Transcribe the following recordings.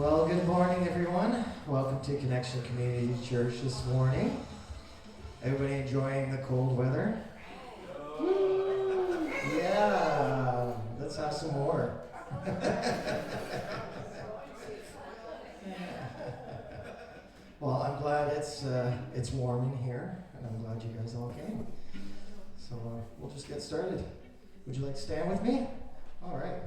Well, good morning, everyone. Welcome to Connection Community Church this morning. Everybody enjoying the cold weather? Yeah, let's have some more. Well, I'm glad it's warm in here, and I'm glad you guys all came. So we'll just get started. Would you like to stand with me? All right.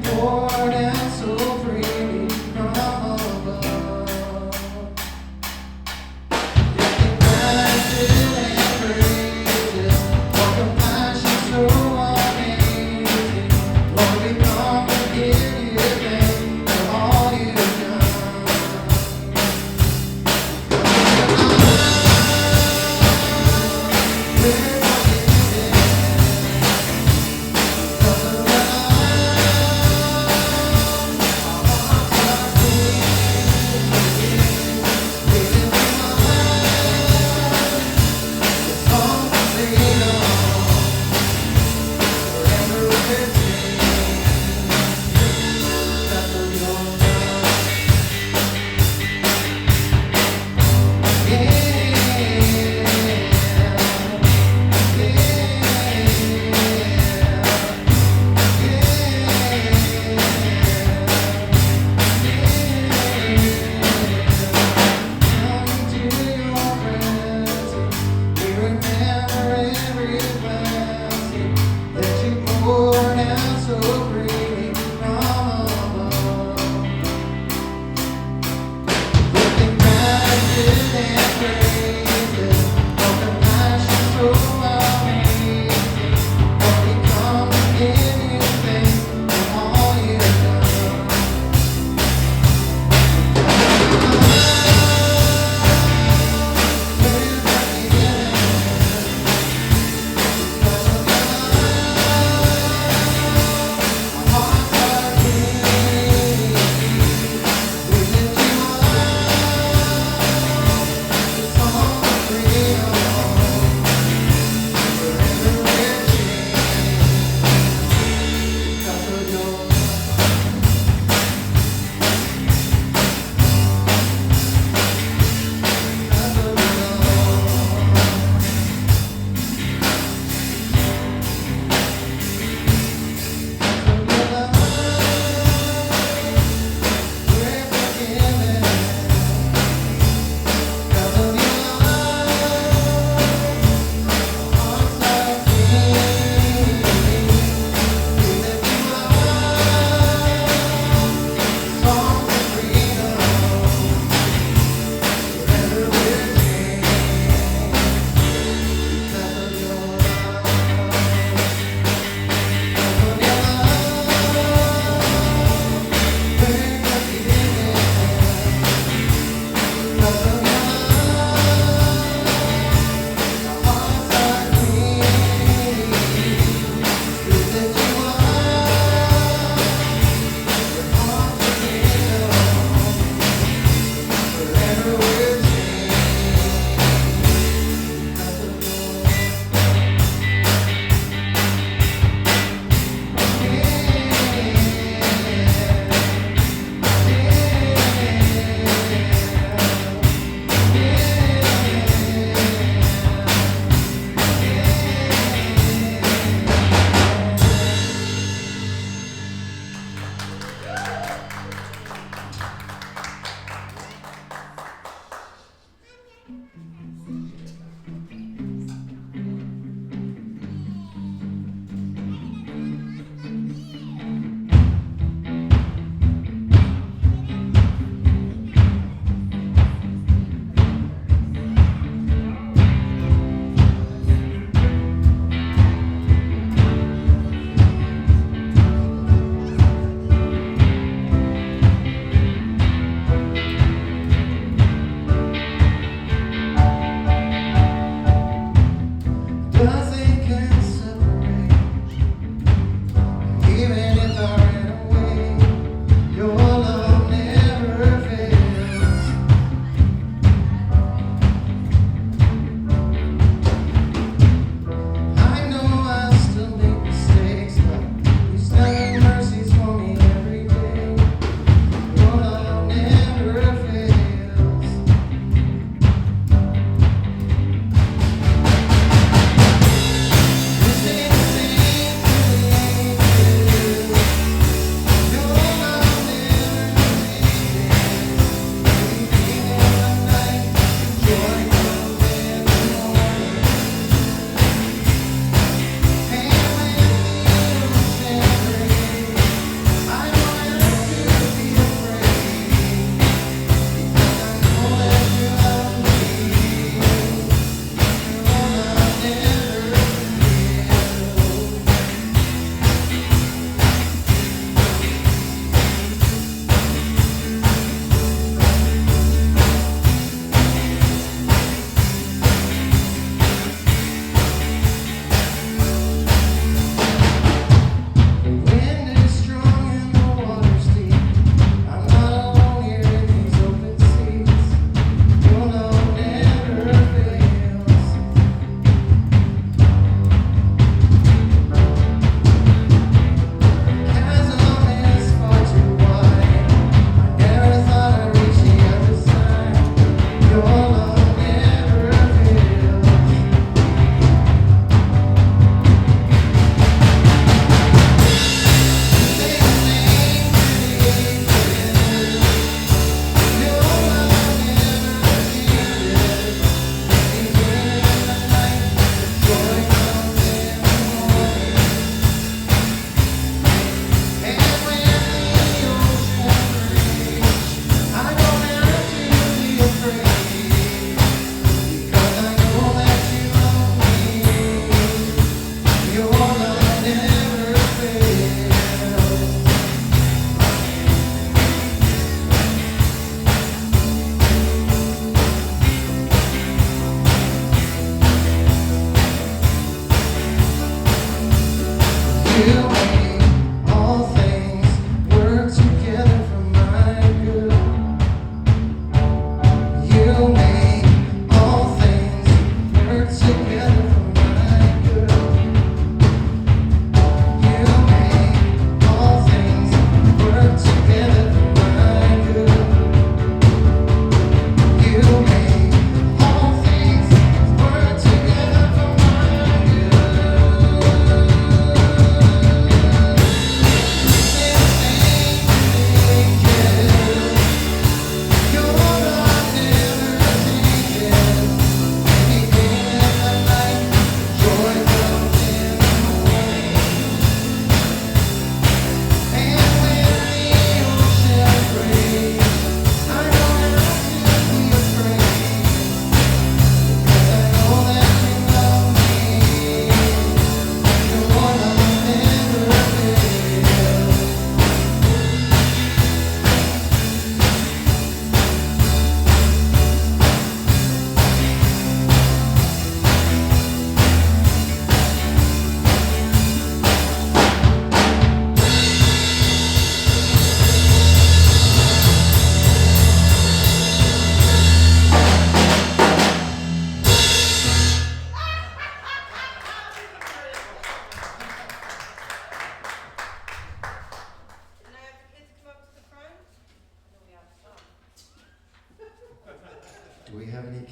Poured out so freely from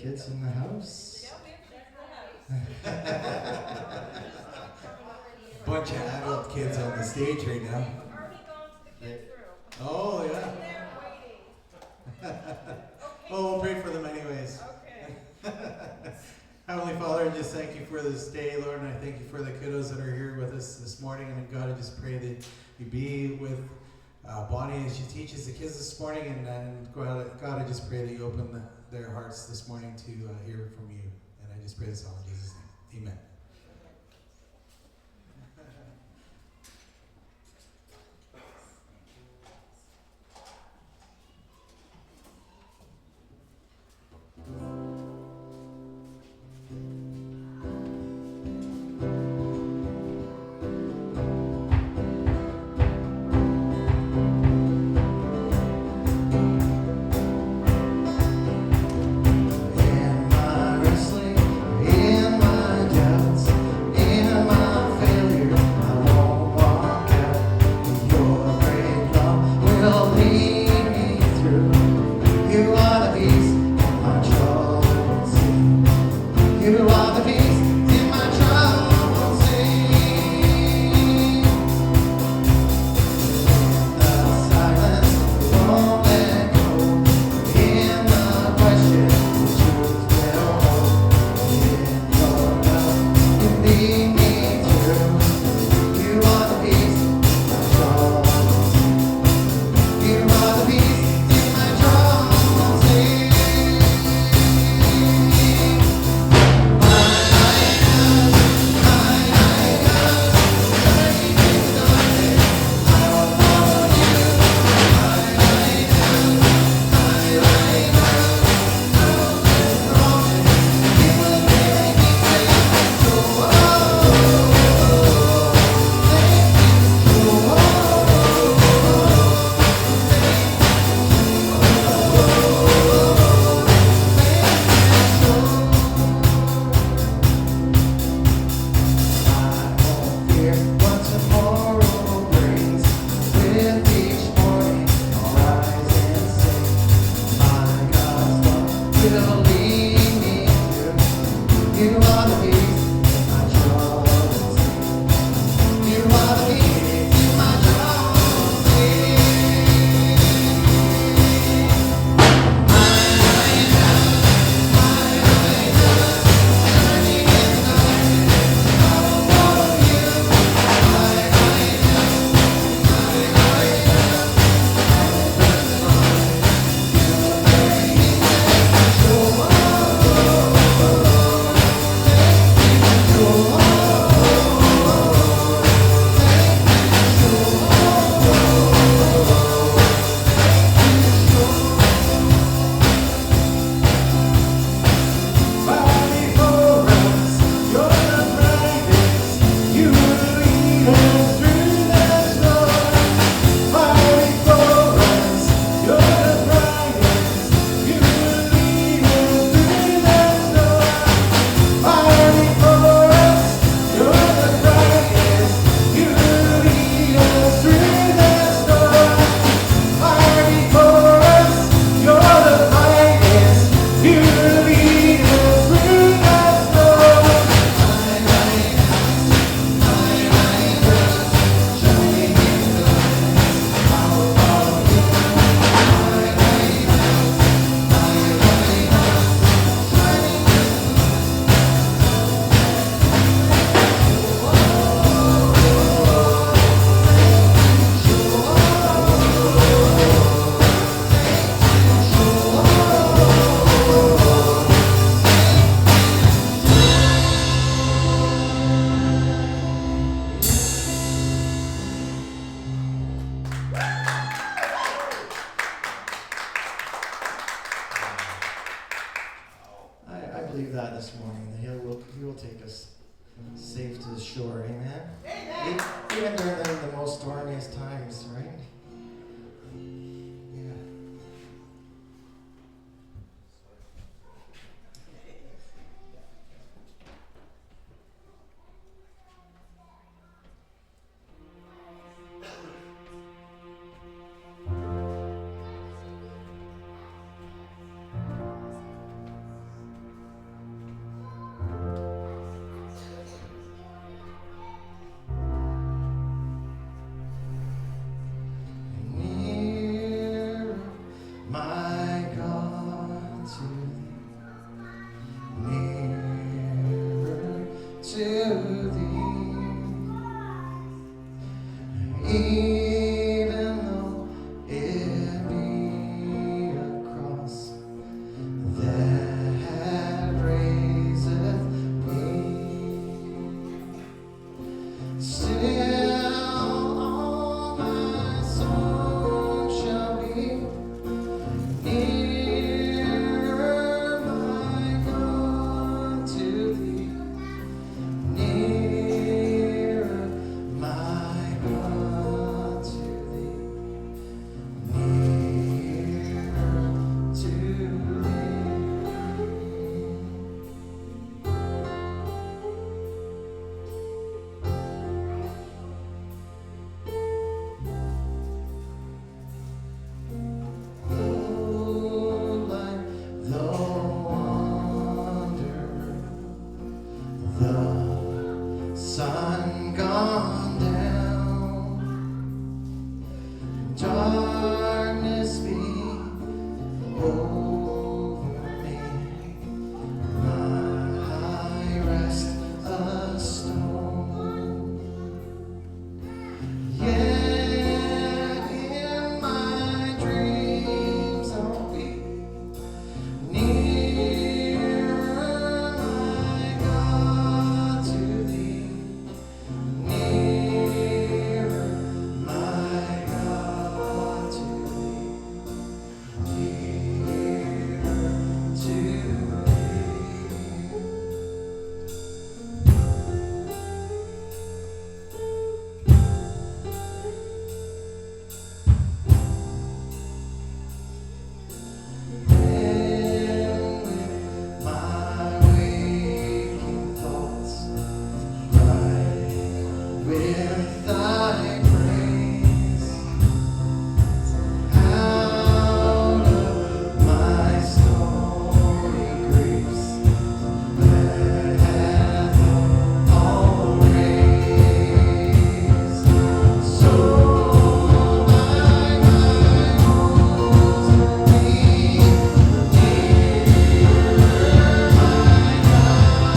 kids in the house? Bunch of adult kids on the stage right now. Oh, yeah. Oh, we'll pray for them anyways. Heavenly Father, I just thank you for this day, Lord, and I thank you for the kiddos that are here with us this morning. And God, I just pray that you be with Bonnie as she teaches the kids this morning. And God, I just pray that you open their hearts this morning to hear from you. And I just pray this all in Jesus' name. Amen. to thee, even though it be a cross that raiseth me. Still all my soul shall be nearer, my God, to thee. Nearer, my God, to thee. Nearer to thee. Oh, like the wanderer, the sun gone down, darkness be over me, my rest a stone. Yet in my dreams I'll be nearer, my God, to thee. Nearer, my God, to thee. Nearer to thee. Then with my waking thoughts, rise with thy praise. Out of my stormy griefs, that hath all raised. So my woes be nearer, my God,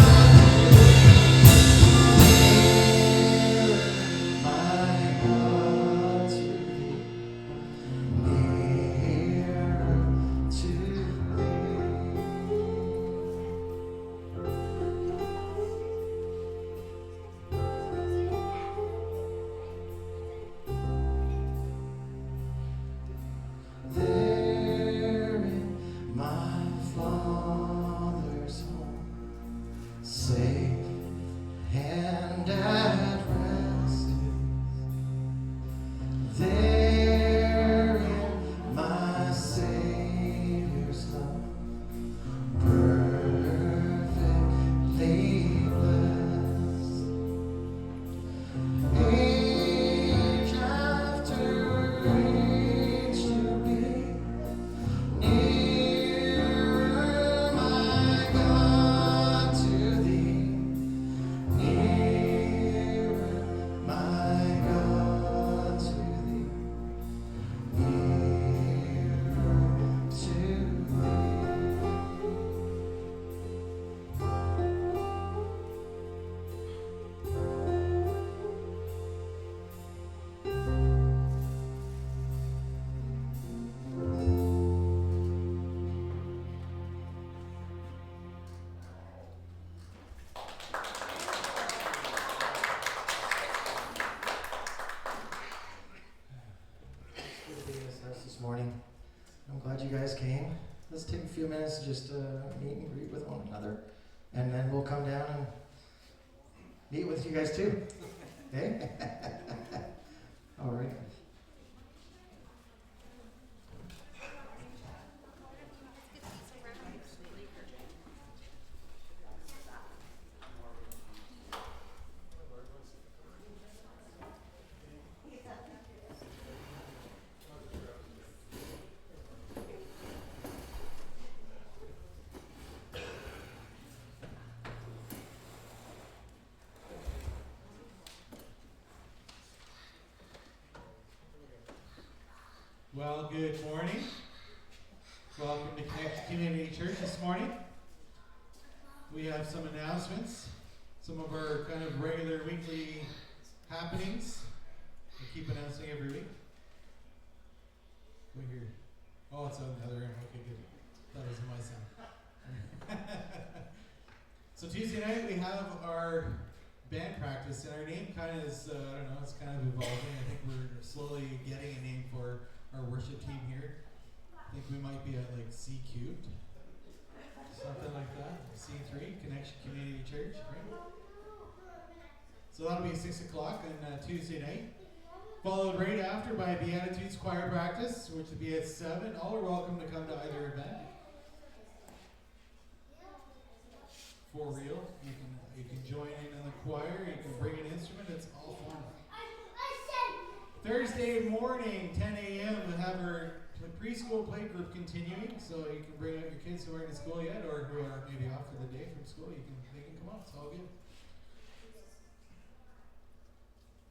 my God, to thee. Nearer to thee. There in my Father's home, safe and at rest. There in my Savior's love, perfectly blessed. Age after age to be nearer, my God, to thee. Nearer, my God, to thee. Nearer to thee. It's good to be in this house this morning. I'm glad you guys came. Let's take a few minutes to just meet and greet with one another, and then we'll come down and meet with you guys too. Okay? All right. Well, good morning. Welcome to Connection Community Church this morning. We have some announcements. some of our kind of regular weekly happenings. We keep announcing every week. Go here. Oh, it's on the other end. Okay, good. That was my sound. So Tuesday night we have our band practice, and our name kind of is, I don't know, it's kind of evolving. I think we're slowly getting a name for our worship team here. I think we might be at like C cubed, something like that. C3, Connection Community Church, right? So that'll be 6 o'clock on Tuesday night. Followed right after by Beatitudes choir practice, which will be at 7. All are welcome to come to either event. For real, you can join in the choir. You can bring an instrument. It's all fun. Thursday morning, 10 a.m. we'll have our preschool play group continuing. So you can bring out your kids who aren't in school yet, or who are maybe off for the day from school. They can come up. It's all good.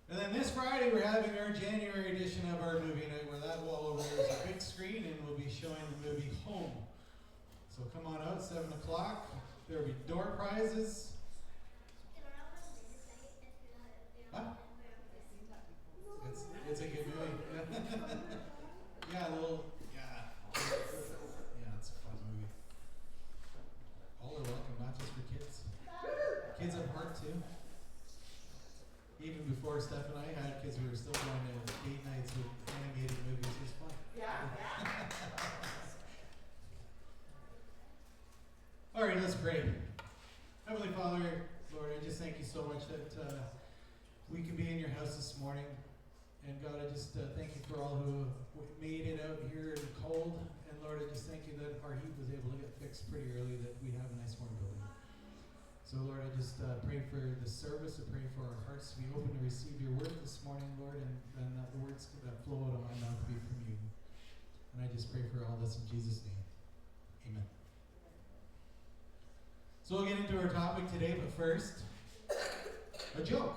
And then this Friday, we're having our January edition of our movie night, where that wall over there is a big screen, and we'll be showing the movie Home. So come on out, 7 o'clock. There will be door prizes. Huh? It's a good movie. Yeah, it's a fun movie. All are welcome, not just for kids. Kids have heart too. Even before Steph and I had kids, we were still going to date nights with animated movies. It was fun. Yeah. All right, let's pray. Heavenly Father, Lord, I just thank you so much that we can be in your house this morning. And God, I just thank you for all who made it out here in the cold. And Lord, I just thank you that our heat was able to get fixed pretty early, that we have a nice warm building. So Lord, I just pray for the service. I pray for our hearts to be open to receive your word this morning, Lord, and that the words that flow out of my mouth be from you. And I just pray for all this in Jesus' name. Amen. So we'll get into our topic today, but first, a joke.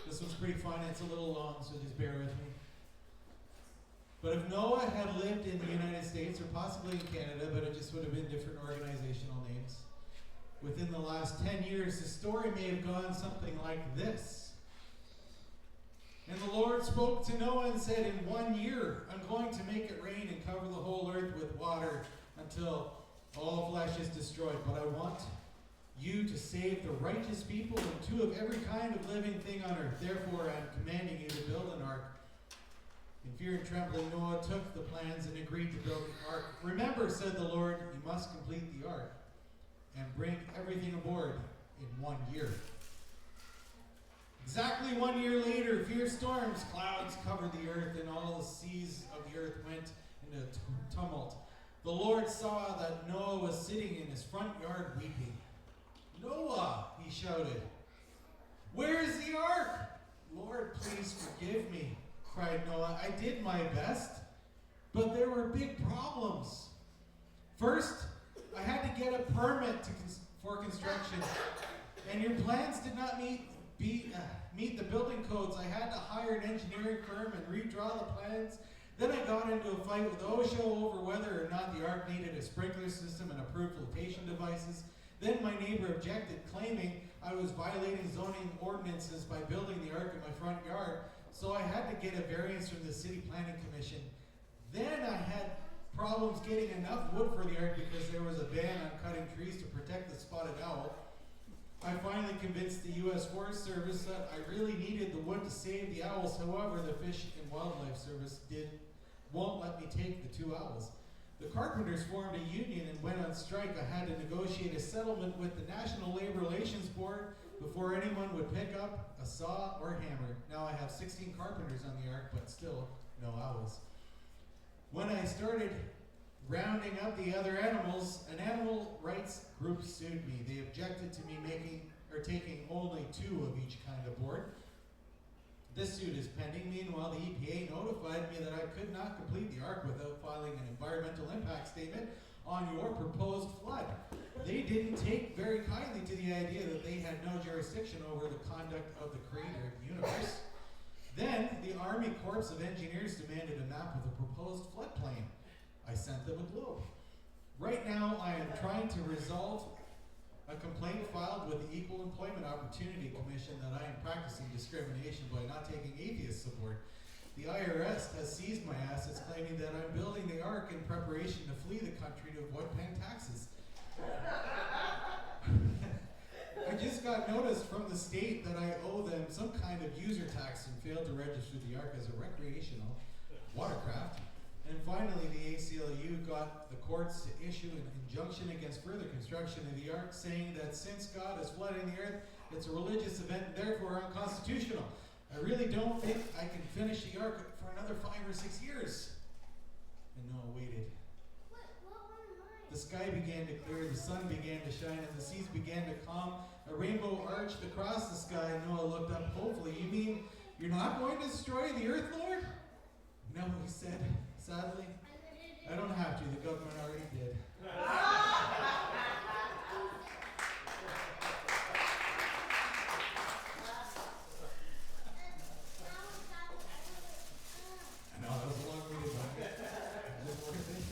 This one's pretty fun. It's a little long, so just bear with me. But if Noah had lived in the United States, or possibly in Canada, but it just would have been different organizational names, within the last 10 years, the story may have gone something like this. And the Lord spoke to Noah and said, in 1 year, I'm going to make it rain and cover the whole earth with water until all flesh is destroyed. But I want you to save the righteous people and 2 of every kind of living thing on earth. Therefore, I'm commanding you to build an ark. In fear and trembling, Noah took the plans and agreed to build the ark. Remember, said the Lord, you must complete the ark and bring everything aboard in 1 year. Exactly 1 year later, fierce storms, clouds covered the earth, and all the seas of the earth went into tumult. The Lord saw that Noah was sitting in his front yard weeping. Noah, he shouted, where is the ark? Lord, please forgive me, cried Noah. I did my best, but there were big problems. First, I had to get a permit for construction, and your plans did not meet the building codes. I had to hire an engineering firm and redraw the plans. Then I got into a fight with OSHA over whether or not the ark needed a sprinkler system and approved flotation devices. Then my neighbor objected, claiming I was violating zoning ordinances by building the ark in my front yard. So I had to get a variance from the City Planning Commission. Then I had problems getting enough wood for the ark because there was a ban on cutting trees to protect the spotted owl. I finally convinced the U.S. Forest Service that I really needed the wood to save the owls. However, the Fish and Wildlife Service won't let me take the 2 owls. The carpenters formed a union and went on strike. I had to negotiate a settlement with the National Labor Relations Board before anyone would pick up a saw or hammer. Now I have 16 carpenters on the ark, but still no owls. When I started rounding up the other animals, an animal rights group sued me. They objected to me taking only 2 of each kind aboard. This suit is pending. Meanwhile, the EPA notified me that I could not complete the ark without filing an environmental impact statement on your proposed flood. They didn't take very kindly to the idea that they had no jurisdiction over the conduct of the creator of the universe. Then, the Army Corps of Engineers demanded a map of the proposed floodplain. I sent them a globe. Right now, I am trying to resolve a complaint filed with the Equal Employment Opportunity Commission that I am practicing discrimination by not taking atheist support. The IRS has seized my assets, claiming that I'm building the ark in preparation to flee the country to avoid paying taxes. I just got notice from the state that I owe them some kind of user tax and failed to register the ark as a recreational watercraft. And finally, the ACLU got the courts to issue an injunction against further construction of the ark, saying that since God is flooding the earth, it's a religious event and therefore unconstitutional. I really don't think I can finish the ark for another 5 or 6 years. And Noah waited. The sky began to clear, the sun began to shine, and the seas began to calm. A rainbow arched across the sky, and Noah looked up hopefully. You mean you're not going to destroy the earth, Lord? No, he said, sadly. I don't have to, the government already did. I know, that was a long reading, but just worth it.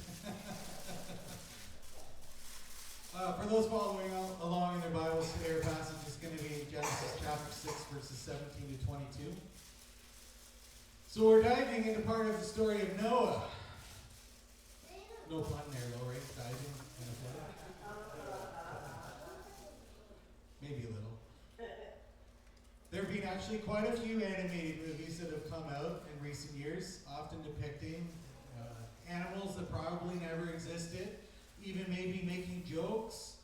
For those following along in their Bibles today, our passage is going to be Genesis chapter 6, verses 17 to 22. So we're diving into part of the story of Noah. No pun there, though, right? Diving in a flood. Maybe a little. There have been actually quite a few animated movies that have come out in recent years, often depicting animals that probably never existed, even maybe making jokes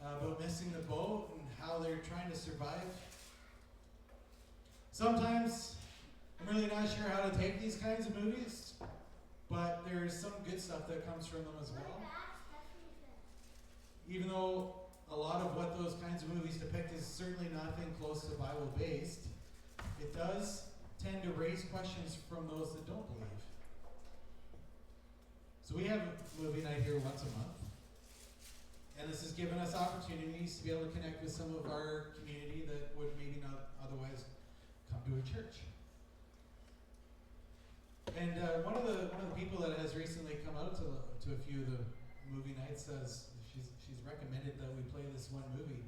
about missing the boat and how they're trying to survive. Sometimes I'm really not sure how to take these kinds of movies, but there's some good stuff that comes from them as well. Even though a lot of what those kinds of movies depict is certainly nothing close to Bible-based, it does tend to raise questions from those that don't believe. So we have a movie night here once a month, and this has given us opportunities to be able to connect with some of our community that would maybe not otherwise come to a church. And one of the people that has recently come out to a few of the movie nights says she's recommended that we play this one movie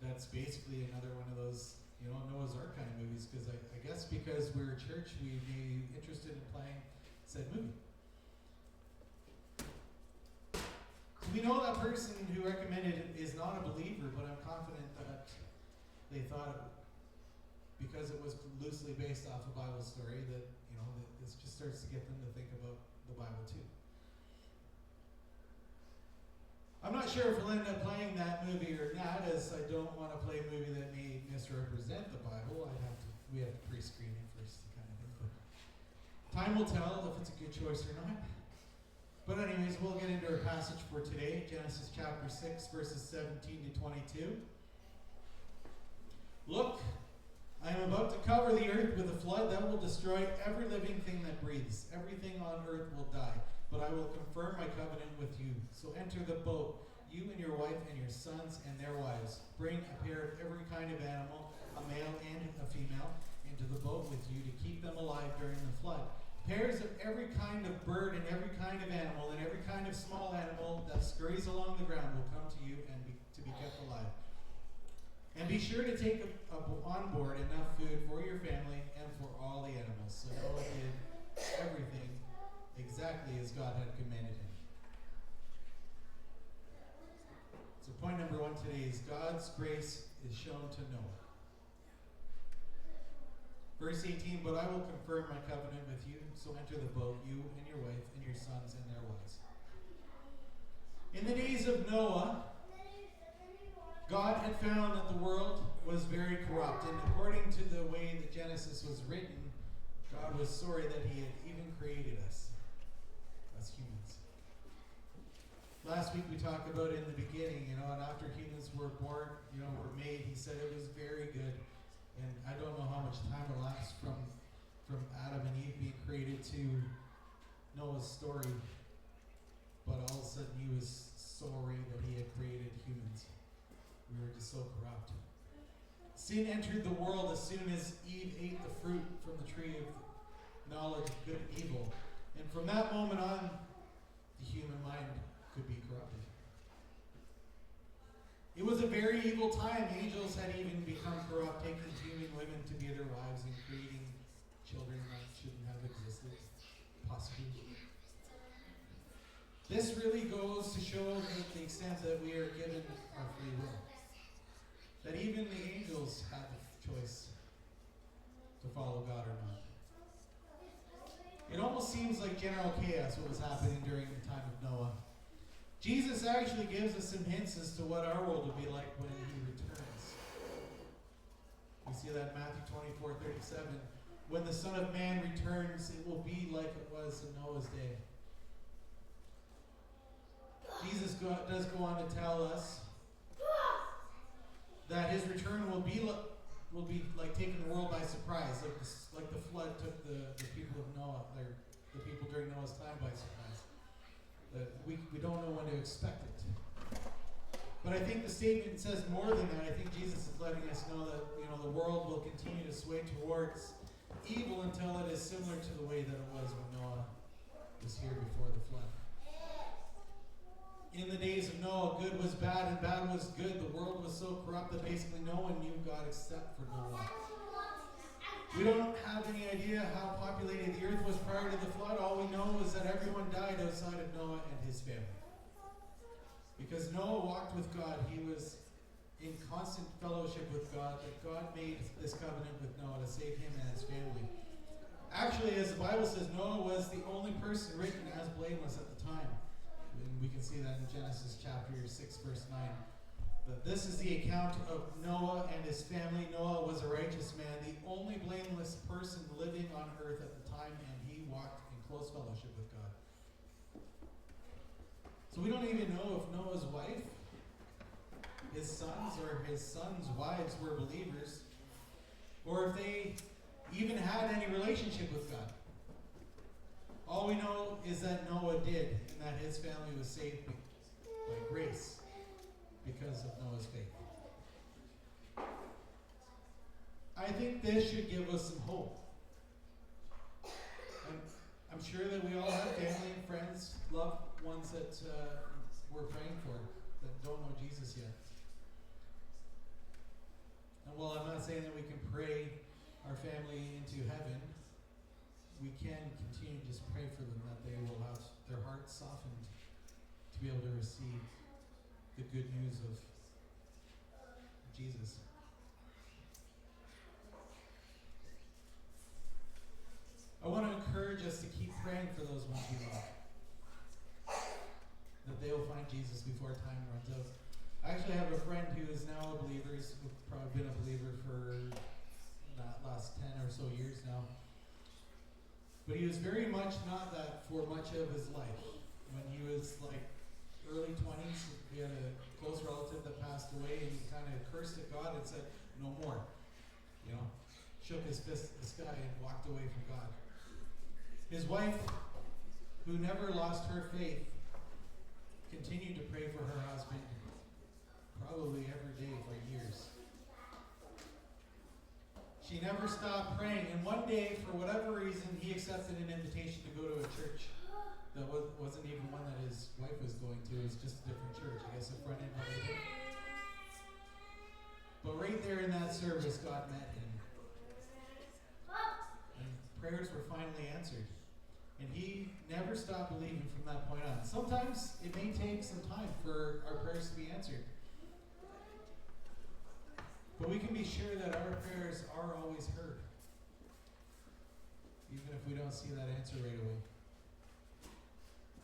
that's basically another one of those Noah's Ark kind of movies, because I guess because we're a church we'd be interested in playing said movie. So we know that person who recommended it is not a believer, but I'm confident that they thought because it was loosely based off a Bible story that this just starts to get them to think about the Bible too. I'm not sure if we'll end up playing that movie or not, as I don't want to play a movie that may misrepresent the Bible. We have to pre-screen it first, kind of thing. But time will tell if it's a good choice or not. But anyways, we'll get into our passage for today, Genesis chapter 6, verses 17 to 22. Look, I am about to cover the earth with a flood that will destroy every living thing that breathes. Everything on earth will die, but I will confirm my covenant with you. So enter the boat, you and your wife and your sons and their wives. Bring a pair of every kind of animal, a male and a female, into the boat with you to keep them alive during the flood. Pairs of every kind of bird and every kind of animal and every kind of small animal that scurries along the ground will come to you and to be kept alive. And be sure to take on board enough food for your family and for all the animals. So Noah did everything exactly as God had commanded him. So point number 1 today is God's grace is shown to Noah. Verse 18, but I will confirm my covenant with you, so enter the boat, you and your wife and your sons and their wives. In the days of Noah, God had found that the world was very corrupt, and according to the way that Genesis was written, God was sorry that he had even created us as humans. Last week we talked about in the beginning, and after humans were born, were made, he said it was very good. And I don't know how much time elapsed from Adam and Eve being created to Noah's story, but all of a sudden he was sorry that he had created humans. We were just so corrupt. Sin entered the world as soon as Eve ate the fruit from the tree of knowledge of good and evil. And from that moment on, the human mind could be corrupted. It was a very evil time. Angels had even become corrupt, taking human women to be their wives and creating children that shouldn't have existed, possibly. This really goes to show the extent that we are given our free will. That even the angels had the choice to follow God or not. It almost seems like general chaos what was happening during the time of Noah. Jesus actually gives us some hints as to what our world will be like when he returns. We see that in Matthew 24:37. When the Son of Man returns, it will be like it was in Noah's day. Jesus does go on to tell us that his return will be like taking the world by surprise, like the flood took the people of Noah, or the people during Noah's time by surprise. That we don't know when to expect it. But I think the statement says more than that. I think Jesus is letting us know that the world will continue to sway towards evil until it is similar to the way that it was when Noah was here before the flood. In the days of Noah, good was bad and bad was good. The world was so corrupt that basically no one knew God except for Noah. We don't have any idea how populated the earth was prior to the flood. All we know is that everyone died outside of Noah and his family. Because Noah walked with God, he was in constant fellowship with God, that God made this covenant with Noah to save him and his family. Actually, as the Bible says, Noah was the only person written as blameless at the time. And we can see that in Genesis chapter 6, verse 9. That this is the account of Noah and his family. Noah was a righteous man, the only blameless person living on earth at the time, and he walked in close fellowship with God. So we don't even know if Noah's wife, his sons, or his sons' wives were believers, or if they even had any relationship with God. All we know is that Noah did, and that his family was saved by grace because of Noah's faith. I think this should give us some hope. I'm sure that we all have family and friends, loved ones that we're praying for that don't know Jesus yet. And while I'm not saying that we can pray our family into heaven, we can continue to just pray for them that they will have their hearts softened to be able to receive the good news of Jesus. I want to encourage us to keep praying for those ones we love, that they will find Jesus before time runs out. I actually have a friend who is now a believer. He's probably been a believer for the last 10 or so years now. But he was very much not that for much of his life. When he was like early 20s, he had a close relative that passed away, and he kind of cursed at God and said, "No more." Shook his fist at the sky and walked away from God. His wife, who never lost her faith, continued to pray for her husband probably every day for years. She never stopped praying, and one day, for whatever reason, he accepted an invitation to go to a church that wasn't even one that his wife was going to. It was just a different church. I guess a friend invited him. But right there in that service, God met him. And prayers were finally answered. And he never stopped believing from that point on. Sometimes it may take some time for our prayers to be answered. But we can be sure that our prayers are always heard, even if we don't see that answer right away.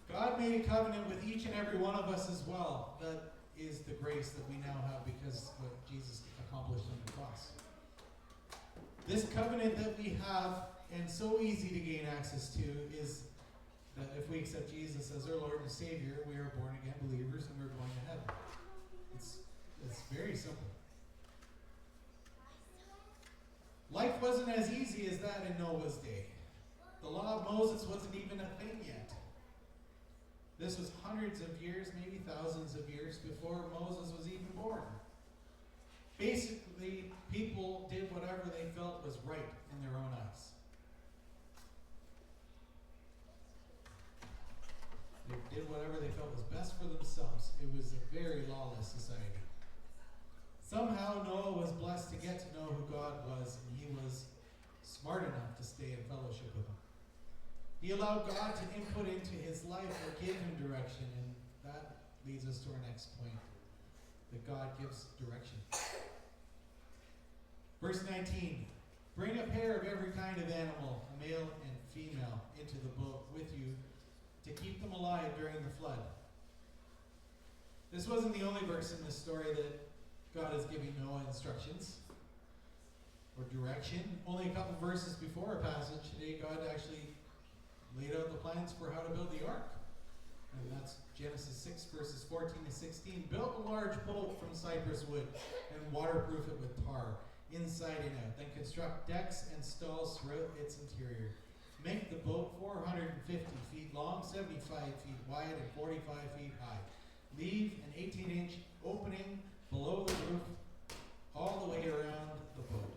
God made a covenant with each and every one of us as well. That is the grace that we now have because of what Jesus accomplished on the cross. This covenant that we have, and so easy to gain access to, is that if we accept Jesus as our Lord and Savior, we are born again believers and we're going to heaven. It's very simple. Life wasn't as easy as that in Noah's day. The law of Moses wasn't even a thing yet. This was hundreds of years, maybe thousands of years before Moses was even born. Basically, people did whatever they felt was right in their own eyes. did whatever they felt was best for themselves. It was a very lawless society. Somehow Noah was blessed to get to know who God was, and he was smart enough to stay in fellowship with him. He allowed God to input into his life or give him direction, and that leads us to our next point, that God gives direction. Verse 19, bring a pair of every kind of animal, a male and female, into the boat with you to keep them alive during the flood. This wasn't the only verse in this story that God is giving Noah instructions or direction. Only a couple verses before our passage today, God actually laid out the plans for how to build the ark. And that's Genesis 6, verses 14 to 16. Build a large boat from cypress wood and waterproof it with tar, inside and out. Then construct decks and stalls throughout its interior. Make the boat 450 feet long, 75 feet wide, and 45 feet high. Leave an 18-inch opening below the roof all the way around the boat.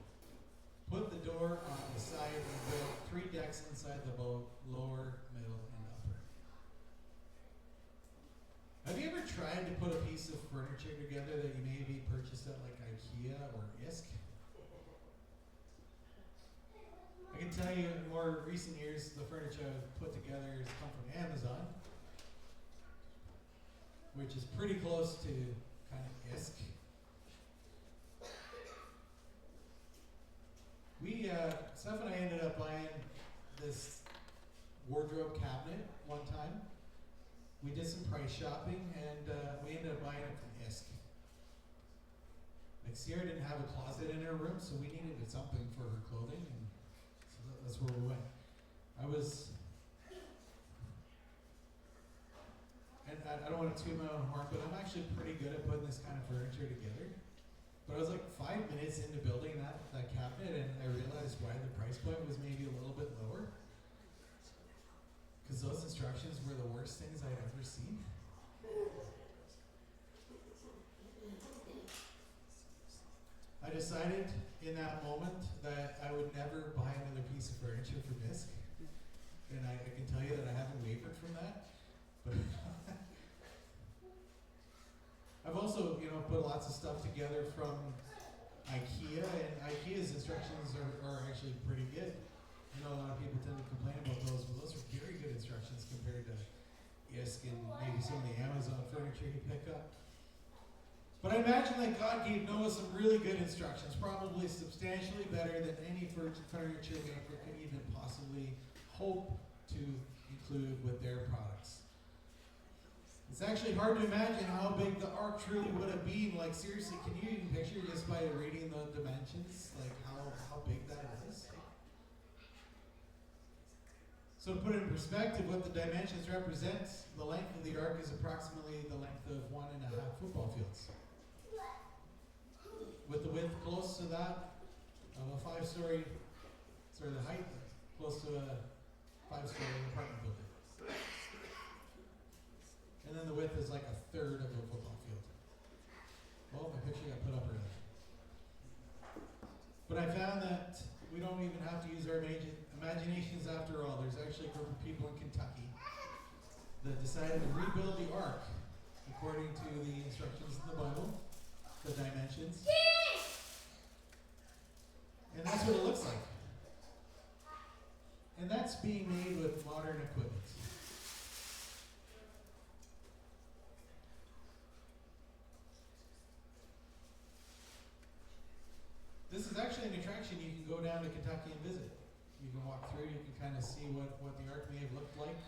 Put the door on the side and build 3 decks inside the boat, lower, middle, and upper. Have you ever tried to put a piece of furniture together that you maybe purchased at like IKEA or ISK? I can tell you in more recent years, the furniture I've put together has come from Amazon, which is pretty close to kind of ISK. Steph and I ended up buying this wardrobe cabinet one time. We did some price shopping, and we ended up buying it from ISK. Like, Sierra didn't have a closet in her room, so we needed something for her clothing, and so that's where we went. And I don't want to toot my own horn, but I'm actually pretty good at putting this kind of furniture together. But I was like 5 minutes into building that cabinet, and I realized why the price point was maybe a little bit lower. Because those instructions were the worst things I'd ever seen. I decided in that moment that I would never buy another piece of furniture from ISK. And I can tell you that I haven't wavered from that. But I've also, put lots of stuff together from IKEA, and IKEA's instructions are actually pretty good. I know a lot of people tend to complain about those, but those are very good instructions compared to ISK and maybe some of the Amazon furniture you pick up. But I imagine that God gave Noah some really good instructions, probably substantially better than any furniture maker could even possibly hope to include with their products. It's actually hard to imagine how big the ark truly would have been. Like, seriously, can you even picture just by reading the dimensions, like how big that is? So to put it in perspective, what the dimensions represent, the length of the ark is approximately the length of 1.5 football fields. With the width close to that of a the height close to a 5-story apartment building. And then the width is like a third of a football field. Well, my picture got put up earlier. But I found that we don't even have to use our imaginations after all. There's actually a group of people in Kentucky that decided to rebuild the ark according to the instructions in the Bible, the dimensions. And that's what it looks like. And that's being made with modern equipment. This is actually an attraction you can go down to Kentucky and visit. You can walk through, you can kind of see what the ark may have looked like.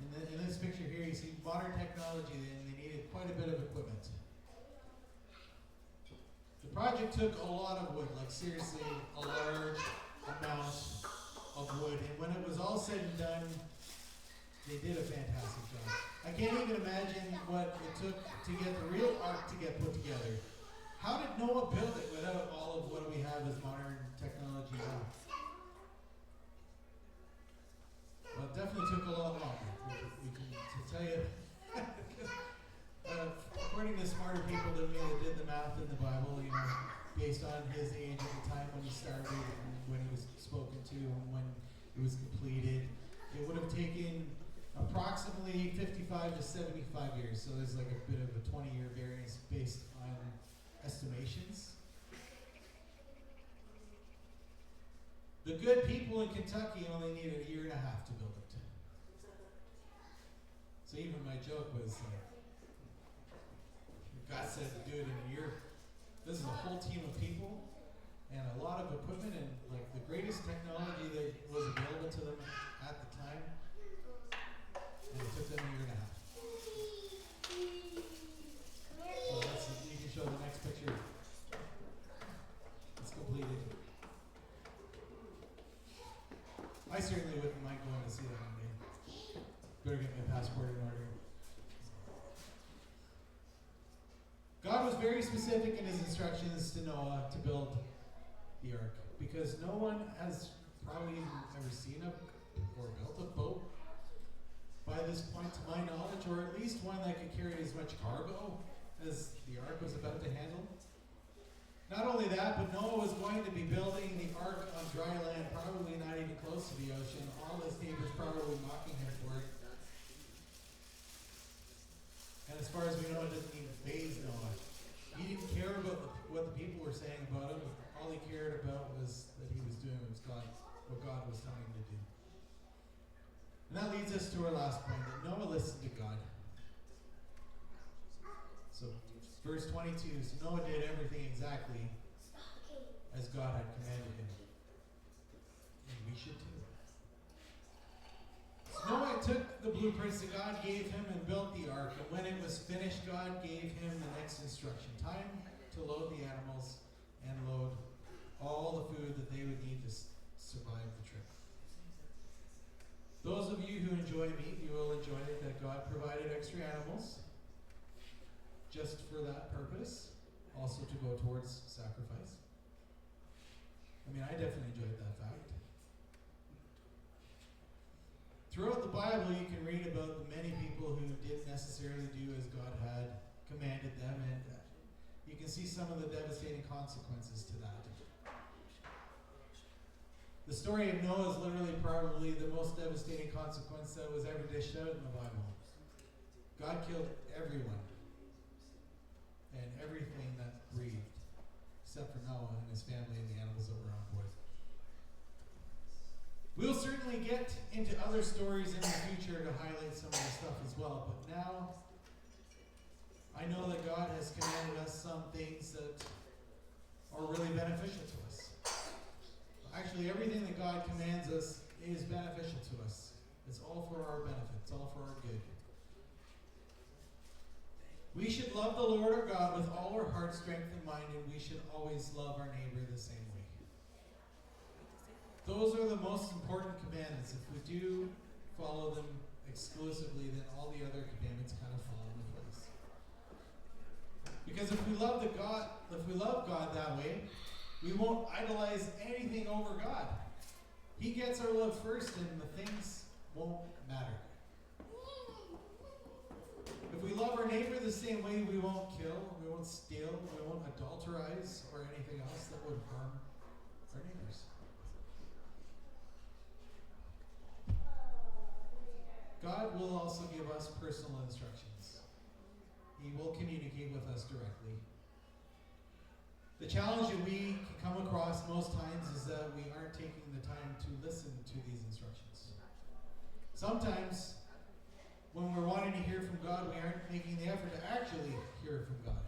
In this picture here, you see modern technology, and they needed quite a bit of equipment. The project took a lot of wood, like seriously, a large amount of wood. And when it was all said and done, they did a fantastic job. I can't even imagine what it took to get the real ark to get put together. How did Noah build it without all of what we have as modern technology now? Well, it definitely took a lot longer. We can tell you, according to smarter people than me that did the math in the Bible, based on his age at the time when he started and when he was spoken to and when it was completed, it would have taken approximately 55 to 75 years. So there's like a bit of a 20-year variance based on estimations. The good people in Kentucky only needed a year and a half to build it. So even my joke was, God said to do it in a year. This is a whole team of people and a lot of equipment and like the greatest technology that was available to them at the time. And it took them a year and a half. So you can show the next picture. It's completed. I certainly wouldn't mind going to see that one day. Better get my passport in order. God was very specific in his instructions to Noah to build the ark because no one has probably ever seen or built a boat by this point, to my knowledge, or at least one that could carry as much cargo as the ark was about to handle. Not only that, but Noah was going to be building the ark on dry land, probably not even close to the ocean. All his neighbors probably mocking him for it. And as far as we know, it didn't even faze Noah. He didn't care about what the people were saying about him. All he cared about was that he was doing what God was telling him to do. And that leads us to our last point, that Noah listened to God. So, verse 22, so Noah did everything exactly as God had commanded him. And we should too. So Noah took the blueprints that God gave him and built the ark. And when it was finished, God gave him the next instruction. Time to load the animals and load all the food that they would need to survive the trip. Those of you who enjoy meat, you will enjoy it that God provided extra animals just for that purpose, also to go towards sacrifice. I mean, I definitely enjoyed that fact. Throughout the Bible, you can read about the many people who didn't necessarily do as God had commanded them, and you can see some of the devastating consequences to that. The story of Noah is literally probably the most devastating consequence that was ever dished out in the Bible. God killed everyone and everything that breathed, except for Noah and his family and the animals that were on board. We'll certainly get into other stories in the future to highlight some of the stuff as well, but now I know that God has commanded us some things that are really beneficial to us. Actually, everything that God commands us is beneficial to us. It's all for our benefit. It's all for our good. We should love the Lord our God with all our heart, strength, and mind, and we should always love our neighbor the same way. Those are the most important commandments. If we do follow them exclusively, then all the other commandments kind of fall into place. Because if we love God that way, we won't idolize anything over God. He gets our love first, and the things won't matter. If we love our neighbor the same way, we won't kill, we won't steal, we won't adulterize, or anything else that would harm our neighbors. God will also give us personal instructions. He will communicate with us directly. The challenge that we can come across most times is that we aren't taking the time to listen to these instructions. Sometimes, when we're wanting to hear from God, we aren't making the effort to actually hear from God.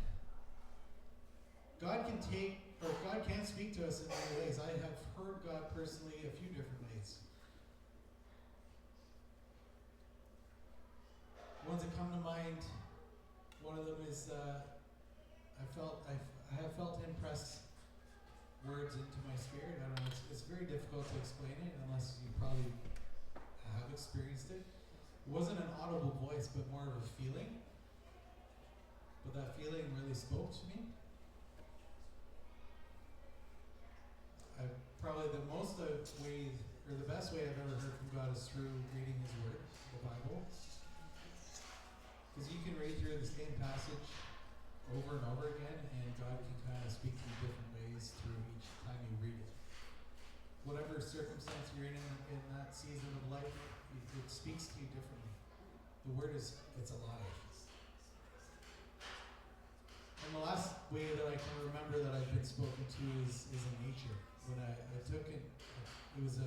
God can speak to us in many ways. I have heard God personally a few different ways. Ones that come to mind, one of them is I have felt him press words into my spirit. I don't know, it's very difficult to explain it unless you probably have experienced it. It wasn't an audible voice, but more of a feeling. But that feeling really spoke to me. Probably the best way I've ever heard from God is through reading His Word, the Bible. Because you can read through the same passage over and over again, and God can kind of speak to you different ways through each time you read it. Whatever circumstance you're in that season of life, It speaks to you differently. The word it's alive. And the last way that I can remember that I've been spoken to is in nature. When I took it, it was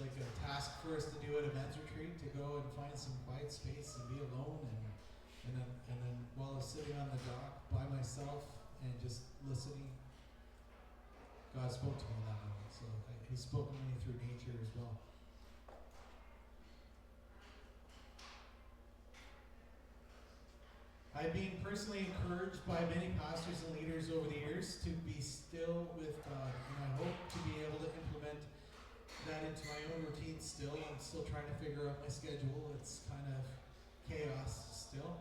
like a task for us to do at a men's retreat, to go and find some quiet space and be alone, and then while I was sitting on the dock by myself and just listening, God spoke to me that moment. So He's spoken to me through nature as well. I've been personally encouraged by many pastors and leaders over the years to be still with God, and I hope to be able to implement that into my own routine still. I'm still trying to figure out my schedule. It's kind of chaos still.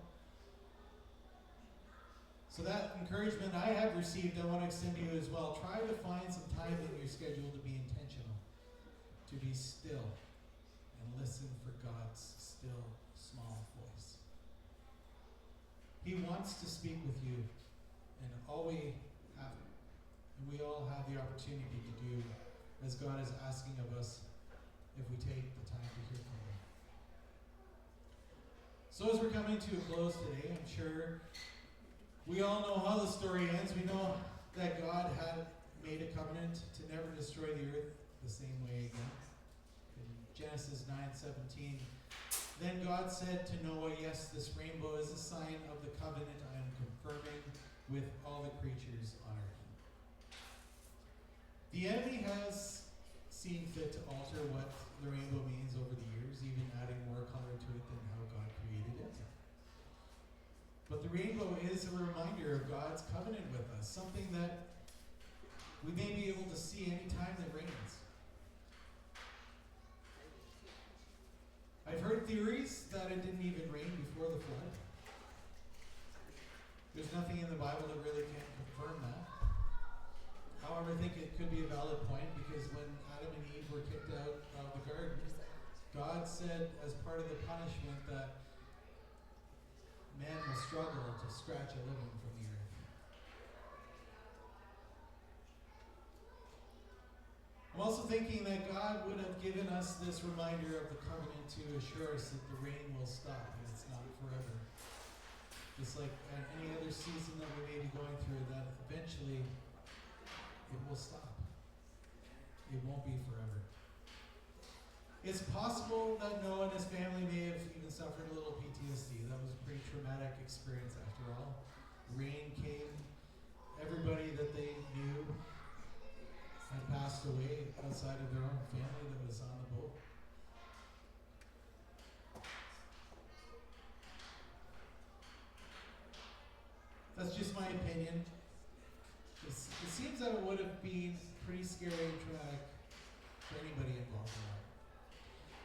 So that encouragement I have received, I want to extend to you as well. Try to find some time in your schedule to be intentional, to be still, and listen for God's still, small voice. He wants to speak with you, and all we have, and we all have the opportunity to do, as God is asking of us, if we take the time to hear from Him. So as we're coming to a close today, I'm sure we all know how the story ends. We know that God had made a covenant to never destroy the earth the same way again. In Genesis 9:17, then God said to Noah, yes, this rainbow is a sign of the covenant I am confirming with all the creatures on earth. The enemy has seen fit to alter what the rainbow means over the years, even adding more color to it than how God created it. But the rainbow is a reminder of God's covenant with us, something that we may be able to see any time it rains. I've heard theories that it didn't even rain before the flood. There's nothing in the Bible that really can confirm that. However, I think it could be a valid point, because when Adam and Eve were kicked out of the garden, God said as part of the punishment that man will struggle to scratch a living from the earth. I'm also thinking that God would have given us this reminder of the covenant to assure us that the rain will stop, and it's not forever. Just like at any other season that we may be going through, that eventually it will stop. It won't be forever. It's possible that Noah and his family may have even suffered a little PTSD. That was a pretty traumatic experience after all. Rain came. Everybody that they knew had passed away outside of their own family that was on the boat. That's just my opinion. It seems that it would have been pretty scary and traumatic for anybody involved in that.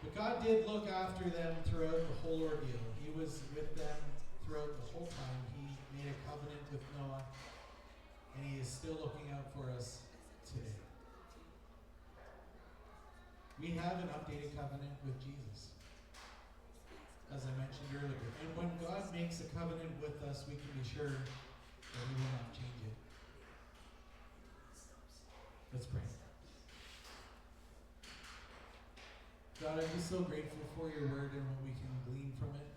But God did look after them throughout the whole ordeal. He was with them throughout the whole time. He made a covenant with Noah, and He is still looking out for us today. We have an updated covenant with Jesus, as I mentioned earlier. And when God makes a covenant with us, we can be sure that He will not change it. Let's pray. God, I'm just so grateful for your word and what we can glean from it.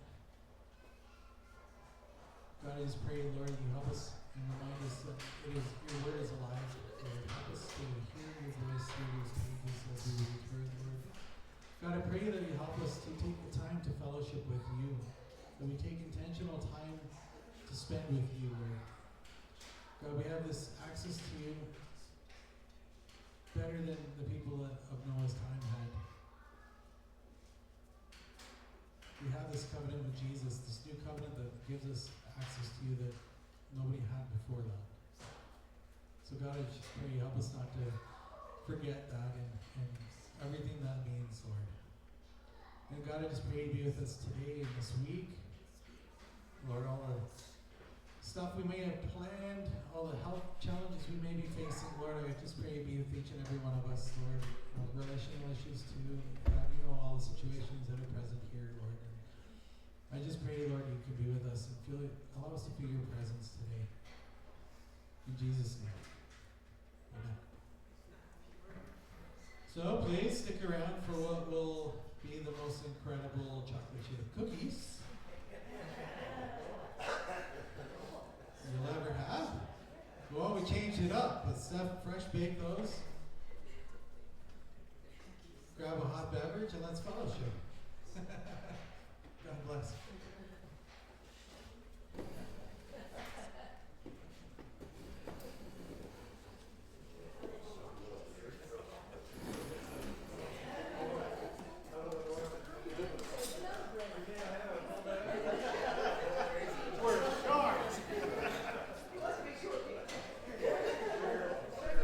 God, I just pray, Lord, you help us and remind us that your word is alive. Lord, help us to hear your voice through these pages as we read through it, Lord. God, I pray that you help us to take the time to fellowship with you, that we take intentional time to spend with you, Lord. God, we have this access to you better than the people of Noah's time had. We have this covenant with Jesus, this new covenant that gives us access to you that nobody had before that. So God, I just pray you help us not to forget that and everything that means, Lord. And God, I just pray you be with us today and this week. Lord, all the stuff we may have planned, all the health challenges we may be facing, Lord, I just pray you be with each and every one of us, Lord. Relational issues too. God, you know all the situations that are present here, Lord. And I just pray, Lord, you can be with us and allow us to feel your presence today. In Jesus' name. Amen. So please stick around for what will be the most incredible chocolate chip cookies you'll ever have. Well, we changed it up, but Steph fresh baked those. Grab a hot beverage and let's fellowship.